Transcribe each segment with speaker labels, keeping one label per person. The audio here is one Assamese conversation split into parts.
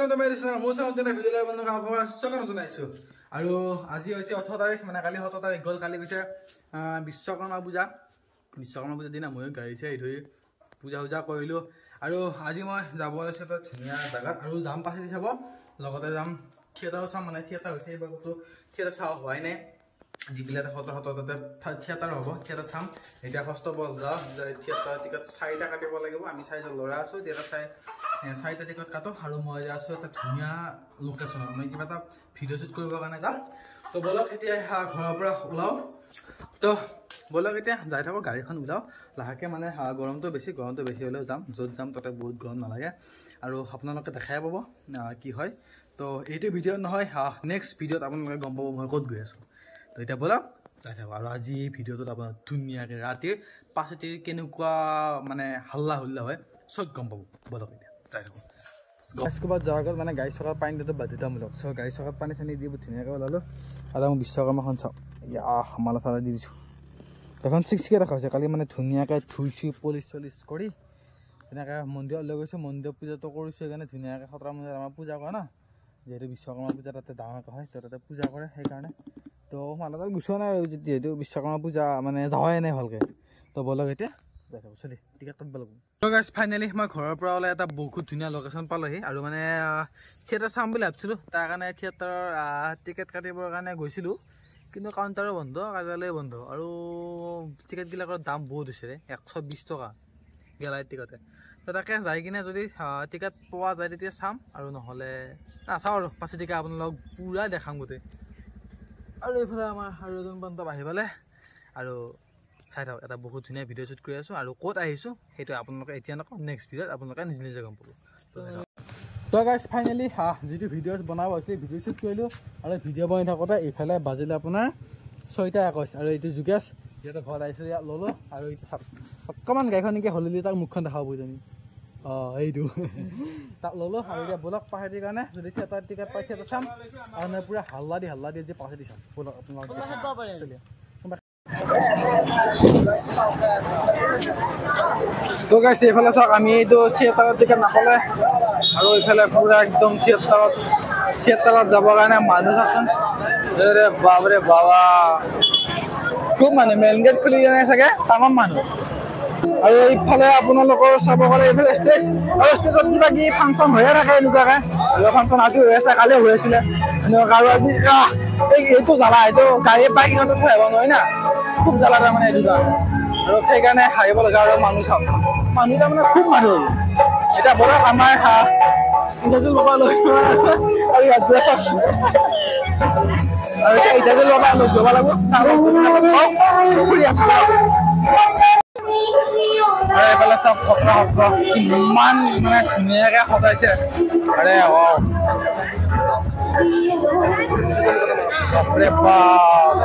Speaker 1: welcome to my channel. Most of the video I want to second জনাইছো আৰু আজি হৈছে 18 তাৰিখ মানে কালি 17 তাৰিখ গল কালি হৈছে বিশ্বকৰ্মা পূজা দিনা মই গাড়ী চাই ধৰি পূজা কৰিলো আৰু আজি মই যাব আছে এটা ধুনীয়া জায়গাত আৰু যাম পাছে চাব লগতে যাম থিয়েটাৰ চাম মানে থিয়েটাৰ হৈছে এবাৰ কত থিয়েটাৰ চাও হোৱাই নাই জিবিলাতে হততে থিয়েটাৰ হ'ব থিয়েটাৰ চাম এটা first of all theatre ticket 4টা কাটিব লাগিব আমি 4জন লৰা আছো থিয়েটাৰ চাই 4টা টিকট কাটো আৰু মই আছো এটা ধুনীয়া লোকেশনত মই কিবা এটা ভিডিও শুট কৰিব কাৰণে যাম তো বলক এতিয়া ঘৰৰ পৰা ওলাও তো বলক এতিয়া যাই থাকো গাড়ীখন ওলাও লাহেকে মানে গৰমটো বেছি হলেও যাম যত যাম তাতে বহুত গৰম নালাগে আৰু আপোনালোকে দেখাই পাব কি হয় তো এইটো ভিডিও নহয় নেক্সট ভিডিওত আপোনালোকে গম পাব মই ক'ত গৈ আছো তো এটা বলক যাই থাকো আৰু আজি এই ভিডিওটোত আপোনাৰ ধুনীয়াকে ৰাতিৰ 5:30 কেনেকুৱা মানে হাল্লা হুল্লা হয় সব গম পাব বলক এতিয়া যাই থাকো গাছকবাত যাওয়ার আগত মানে গাড়ী চকাত পানী দিতে বাধ্যতামূলক সো গাড়ী চকাত পানী চানি দি ধুনীয়াকৈ ওলালো আৰু মই বিশ্বকৰ্মাখন চাওঁ মালা চালা দি দিছোঁ এখন 6কে ৰাখাইছে কালি মানে ধুনীয়াকৈ ধুইছোঁ পলিচ কৰি ধুনীয়াকৈ মন্দিৰত লৈ গৈছোঁ মন্দিৰত পূজাটো কৰিছোঁ সেইকাৰণে ধুনীয়াকৈ সতৰা মন্দিৰত আমাৰ পূজা কৰে ন যেহেতু বিশ্বকৰ্মা পূজা তাতে ডাঙৰকৈ হয় তো তাতে পূজা কৰে সেইকাৰণে তো মালাডাল গুচোৱা নাই আৰু যিহেতু বিশ্বকৰ্মা পূজা মানে যাৱাই নাই ভালকৈ তো বলক এতিয়া যাই থাকোঁ চলি টিকেট কাটিব লাগিব তো গাইজ ফাইনেলি মই ঘৰৰ পৰা ওলাই এটা বহুত ধুনীয়া লোকেশ্যন পালোহি আৰু মানে থিয়েটাৰ চাম বুলি ভাবিছিলোঁ তাৰ কাৰণে থিয়েটাৰৰ টিকেট কাটিবৰ কাৰণে গৈছিলোঁ কিন্তু কাউণ্টাৰো বন্ধ কাৰ্যালয় বন্ধ আৰু টিকেটবিলাকৰ দাম বহুত হৈছে 120 টকা গেলাই টিকটে তো তাকে যাই কিনে যদি টিকেট পোৱা যায় তেতিয়া চাম আৰু নহ'লে নাচাওঁ আৰু পাছে টিকেট আপোনালোক পূৰা দেখাম গোটেই আৰু এইফালে আমাৰ আৰু এজন বান্ধৱ আহি পালে আৰু চাই থাকক এটা বহুত ধুনীয়া ভিডিঅ' শ্বুট কৰি আছোঁ আৰু ক'ত আহিছোঁ সেইটো আপোনালোকে এতিয়া নকওঁ নেক্সট ভিডিঅ'ত আপোনালোকে নিজে গম পাব তো গাইজ ফাইনেলি যিটো ভিডিঅ' বনাব হৈছিলে ভিডিঅ' শ্বুট কৰিলোঁ আৰু ভিডিঅ' বনাই থাকোঁতে এইফালে বাজিলে আপোনাৰ 6:21 আৰু এইটো যোগেশ যিহেতু ঘৰত আহিছিলোঁ ইয়াত ল'লোঁ আৰু এইটো চাওক অকণমান গাড়ীখন এনেকৈ হলিলে তাক মুখখন দেখাব বুজিনি এইটো তাক ল'লোঁ আৰু এতিয়া বলক পাহাৰীৰ কাৰণে যদি থিয়েটাৰ টিকেট পাই থিয়েটাৰ চাম আৰু মানে পূৰা হাল্লা দি যে পাহাৰী চাম বলক আপোনালোকে চলিয়া তো গাইছে এইফালে চাওক আমি এইটো থিয়েটাৰত টিকেট নাপালে আৰু এইফালে পুৰা একদম থিয়েটাৰত যাবৰ কাৰণে মানুহ চাচোন বাবৰে বাবা খুব মানুহ মেইন গেট খুলি জানে চাগে তামাম মানুহ আৰু এইফালে আপোনালোকৰ চাব গ'লে এইফালে ষ্টেজ আৰু ষ্টেজত কিবা কি ফাংচন হৈয়ে থাকে এনেকুৱাকৈ ফাংচন আজি হৈ আছে কালি হৈ আছিলে এনেকুৱা আৰু আজি এইটো জ্বালা এইটো গাড়ী বাইকতো থৈ আহিব নোৱাৰি না খুব জ্বালা তাৰমানে এইটো আৰু সেইকাৰণে হাৰিব লগা আৰু মানুহ চাওক মানুহ তাৰমানে খুব মানুহ এতিয়া বলক আমাৰ ইণ্টাৰভিউ ল'ব আৰু ইণ্টাৰভিউ ল'ব লাগিব আৰু এইফালে চব সত্ৰ ইমান মানে ধুনীয়াকৈ সজাইছে আৰে বাপৰে বাপ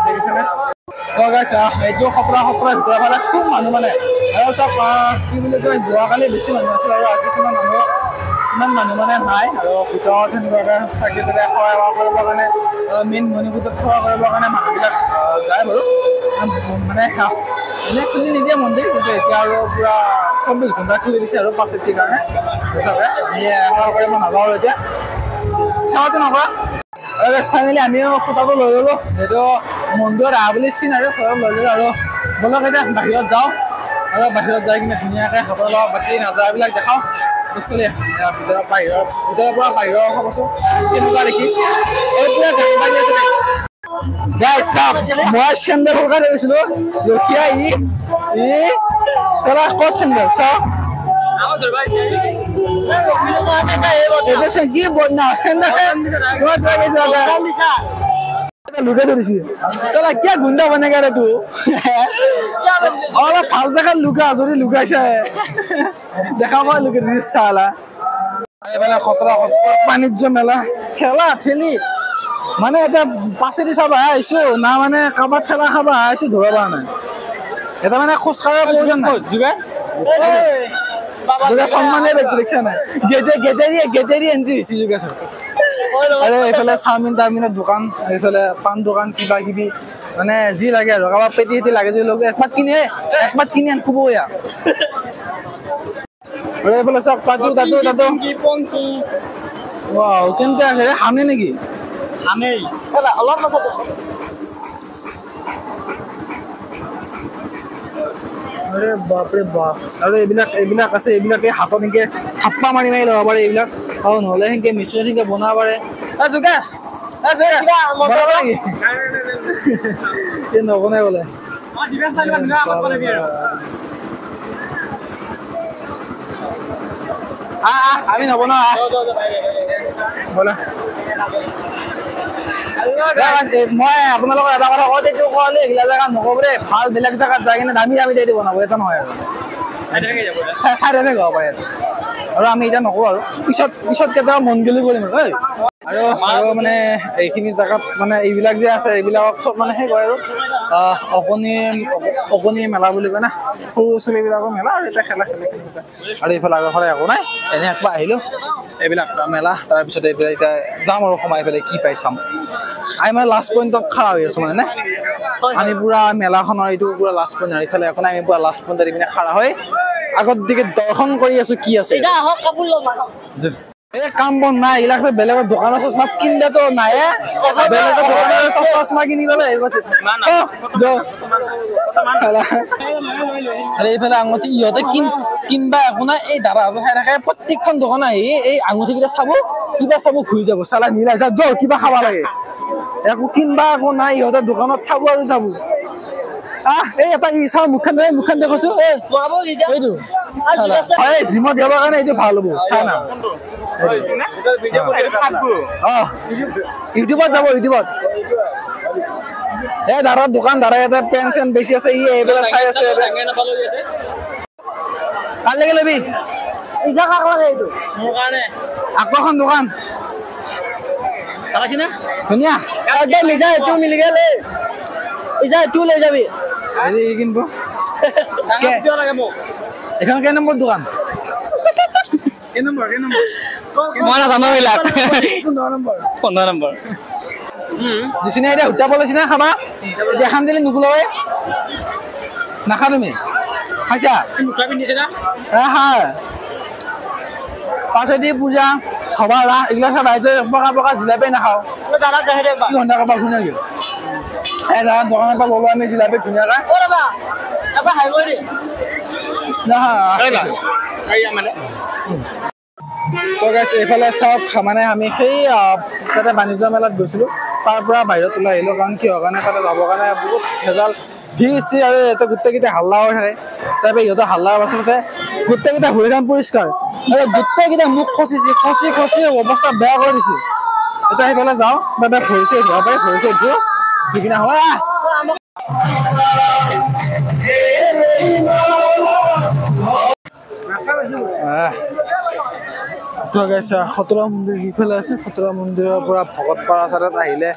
Speaker 1: দেখিছেনে এইটো সত্ৰ ভিতৰৰ ফালে খুব মানুহ মানে আৰু চব কি বুলি কয় যোৱাকালি বেছি মানুহ আছিল আৰু আজি ইমান মানুহ মানে নাই আৰু ভিতৰত সেনেকুৱাকৈ চাকি পেলাই সেৱা কৰিবৰ কাৰণে মেইন মণিকূটত সেৱা কৰিবৰ কাৰণে মানুহবিলাক যায় বাৰু মানে এনেই খুলি নিদিয়ে মন্দিৰ কিন্তু এতিয়া আৰু পূৰা 24 ঘণ্টা খুলি দিছে আৰু 5:30 কাৰণে হিচাপে আমি সেৱা কৰিব নাযাওঁ আৰু এতিয়া সেৱাটো নকৰা আৰু ফাইনেলি আমিও খুটাটো লৈ ল'লোঁ সেইটো মন্দিৰত আহা বুলি চিন আৰু ঘৰত লৈ ল'লোঁ আৰু বলক এতিয়া বাহিৰত যাওঁ আৰু বাহিৰত যাই কিনে ধুনীয়াকৈ আপোনালোকক বাকী নাজাৰাবিলাক দেখাওঁ চলি ভিতৰৰ পৰা বাহিৰৰ খবৰটো কেনেকুৱা দেখি মই চেণ্ডেল সৰকাই গৈছিলোঁ ৰখিয়া চলা ক'ত চেণ্ডেল চাওক কি বদনা লুকাই ধৰিছি তলা কিয় গুণ্ডা বনেগা ৰে তোৰ অলপ ভাল জেগাত লুকা যদি লুকাইছে দেখা পোৱা লুকাই দিছে চালা এইফালে সত্ৰ বাণিজ্য মেলা খেলা ঠেলি মানে এতিয়া পাছেদি চাব আহিছো না মানে কাৰোবাৰ ঠেলা খাব আহিছো ধৰিব নাই এটা মানে খোজকাঢ়াৰ প্ৰয়োজন নাই যোগেশ সন্মানে ব্যক্তি দেখিছা নাই গেটেৰি এণ্ট্ৰি হৈছে যোগেশৰ আৰু এইফালে চাওমিন টাউমিনৰ দোকান এইফালে পাণ দোকান কিবা কিবি মানে যি লাগে আৰু কাৰোবাৰ পেটি লাগে যদি একমাত কিনি আন খুব আৰু এইফালে চাওক তাতো ৱাও কেনেকৈ আছে হামে নেকি
Speaker 2: হামেই অলপ নাচাব
Speaker 1: अरे बाप रे बाप আৰু এইবিলাক আছে এইবিলাকে হাতত এনেকে থাপ্পা মাৰি ল'ব পাৰে এইবিলাক আৰু নহ'লে সেনেকে মিশ্ৰণ সেনেকে বনাব পাৰে জোকেশ নবনাই বোলে আমি নবনাও বোলে মই আপোনালোকৰ এটা কথা কওঁ এইটো ক'লে এইগিলা জেগাত নক'ব দেই ভাল বেলেগ জেগাত যাই কিনে দামী দামী বনাব এটা নহয় আৰু চাইডতে যাব পাৰে আৰু আমি এতিয়া নকওঁ আৰু পিছত কেতিয়াবা মন গ'লে কৰিম আৰু মানে এইখিনি জেগাত মানে এইবিলাক যে আছে এইবিলাকক চব মানে সেই কয় আৰু অকণি মেলা বুলি কয় না সৰু ছোৱালীবিলাকৰ মেলা আৰু এতিয়া খেলা আৰু এইফালে আগৰ ফালে একো নাই এনে একবাৰ আহিলোঁ এইবিলাক মেলা তাৰপিছত এইবিলাক এতিয়া যাম আৰু সোমাই পেলাই কি পাই চাম আমি মানে লাষ্ট পইণ্টত খাৰা হৈ আছোঁ মানে আমি পুৰা মেলাখনৰ এইটো পুৰা লাষ্ট পইণ্ট আৰু এইফালে একো নাই আমি পুৰা লাষ্ট পইণ্টত পিনে খাৰা হৈ আগত দিকে দৰ্শন কৰি আছোঁ কি আছে এই কাম বন নাই এইবিলাক বেলেগৰ দোকানৰ চচমা কিনিলেতো নাই বেলেগৰ দোকানৰ চচমা কিনিবলৈ এইফালে আঙুঠি ইহঁতে কিনবা একো নাই এই দাদাহঁতে খাই থাকে প্ৰত্যেকখন দোকান আহি এই আঙুঠিকেইটা চাব কিবা চাব ঘূৰি যাব চালা নিলাই যা য কিবা খাব লাগে একো কিনবা একো নাই ইহঁতে দোকানত চাব আৰু যাব এই এটা চাওঁ মুখখন দেখাইছো এইটো জিমত যাবৰ কাৰণে এইটো ভাল হ'ব চাই না ইউটিউবত যাব ইউটিউবত এই দাদাৰ দোকান দাদা ইয়াতে পেন চেন বেছি আছে ই এইবিলাক চাই আছে কালিলৈকে ল'বি আকৰ্ষণ দোকান ধুনীয়া একদম লিজা এইটো মিলি গেল ইজা এইটো লৈ যাবি কিনব এখন কেই নম্বৰ দোকান মই নাজানো এইবিলাক 15 নম্বৰ দিছিনে এতিয়া উঠাব লৈছিনে খাবা দেখাম দিলে নুকুলৱে নাখা তুমি খাইছা পাছেদি পূজা হবা ৰাস এইগিলা চব ৰাইজে পকা জিলাপি নাখাওঁ কি ঘণ্টা কাৰোবাৰ শুনে কি এই দাদা দোকানৰ পৰা ল'লো আমি জিলাপি ধুনীয়াকৈ এইফালে চাওক মানে আমি সেই তাতে বাণিজ্য মেলাত গৈছিলোঁ তাৰ পৰা বাহিৰত ওলাই আহিলোঁ কাৰণ কিহৰ কাৰণে তাতে যাবৰ কাৰণে বহুত ভেজাল ভিৰ আৰু ইয়াতে গোটেইকেইটা হাল্লা হৈ থাকে তাৰপৰা ইহঁতৰ হাল্লাৰ পাছে গোটেইকেইটা ভৰিখন পৰিষ্কাৰ আৰু গোটেইকেইটা মুখ খচি অৱস্থা বেয়া কৰি দিছে এতিয়া সেইফালে যাওঁ তাতে ভৰিছে ধুব পাৰি ভৰিছে ধুও ধুই কিনে হয় খতৰা মন্দিৰ সিফালে আছে খতৰা মন্দিৰৰ পৰা ভকতপাৰা চাইডত আহিলে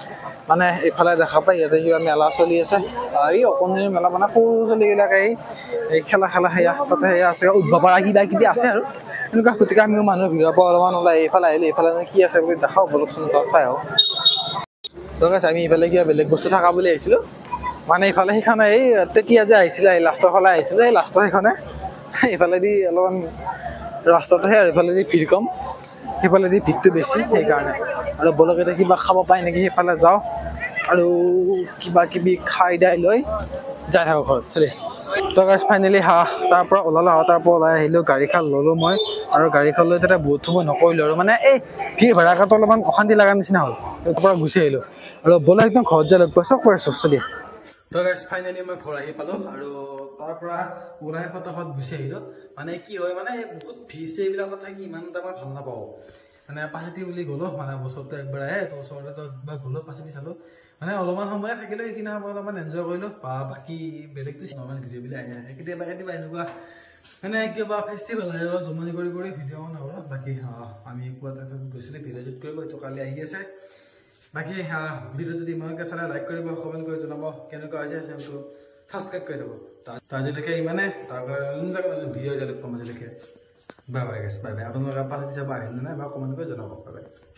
Speaker 1: মানে এইফালে দেখা পায় ইয়াতে কিবা মেলা চলি আছে এই অকণিৰ মেলা মানে সৰু ছোৱালীবিলাকে এই খেলা সেয়া তাতে সেয়া আছে উদ্ভৱ পাৰা কিবা কিবি আছে আৰু এনেকুৱা গতিকে আমিও মানুহ ভিৰৰ পৰা অলপমান ওলাই এইফালে আহিলে এইফালে কি আছে বুলি দেখাওঁ বলকচোন চাই আহোঁ ঠিক আছে আমি এইফালে কিবা বেলেগ বস্তু থকা বুলি আহিছিলোঁ মানে এইফালে সেইখনে এই তেতিয়া যে আহিছিলে এই লাষ্টৰ ফালে আহিছিলোঁ এই লাষ্টৰ সেইখনে এইফালেদি অলপমান ৰাস্তাতেহে আৰু এইফালেদি ভিৰ কম সেইফালেদি ভিৰটো বেছি সেইকাৰণে আৰু বলক এতিয়া কিবা খাব পায় নেকি সেইফালে যাওঁ আৰু কিবা কিবি খাই দাই লৈ যাই থাকোঁ ঘৰত চলি তো গাইজ ফাইনেলি তাৰ পৰা ওলাই আহিলোঁ গাড়ীখন ল'লোঁ মই আৰু গাড়ীখন লৈ তাতে বহুত সময় নকৰিলোঁ আৰু মানে এই ভিৰ ভাড়াটো অলপমান অশান্তি লগা নিচিনা হ'ল তাৰ পৰা গুচি আহিলোঁ আৰু বলে একদম ঘৰত যাই লগ পাইছোঁ কৈ আছোঁ চলি তো গাইজ ফাইনেলি মই ঘৰ আহি পালোঁ আৰু তাৰ পৰা ওলাই ফটাফট গুচি আহিলোঁ মানে কি হয় মানে বহুত ভিৰ এইবিলাকত থাকি ইমান এটা মই ভাল নাপাওঁ মানে পাছেদি বুলি গ'লোঁ মানে বছৰটো একবাৰ আহে তো ওচৰতে তো একবাৰ গ'লোঁ পাছেদি চালোঁ মানে অলপমান সময় থাকিলোঁ সেইখিনি সময় অলপমান এনজয় কৰিলোঁ বা বাকী বেলেগটো নৰ্মেল ভিডিঅ'বিলাক আহি থাকে কেতিয়াবা এনেকুৱা মানে কিবা ফেষ্টিভেল আহে অলপ জমনি কৰি ভিডিঅ' বনাওঁ বাকী আমি কোৱা তাৰপিছত গৈছিলোঁ ভিডিঅ' শ্বুট কৰিব এইটো কালি আহি আছে বাকী ভিডিঅ' যদি ইমানকৈ চালে লাইক কৰিব কমেণ্ট কৰি জনাব কেনেকুৱা হৈছে চেনেলটো সাবস্ক্ৰাইব কৰি থ'ব আজিলৈকে ইমানে ভিডিঅ' আজিলৈকে বাই বাই আপোনালোকে পাছেদি চাব আহিলে নাই বা কমেণ্ট কৰি জনাব বাই বাই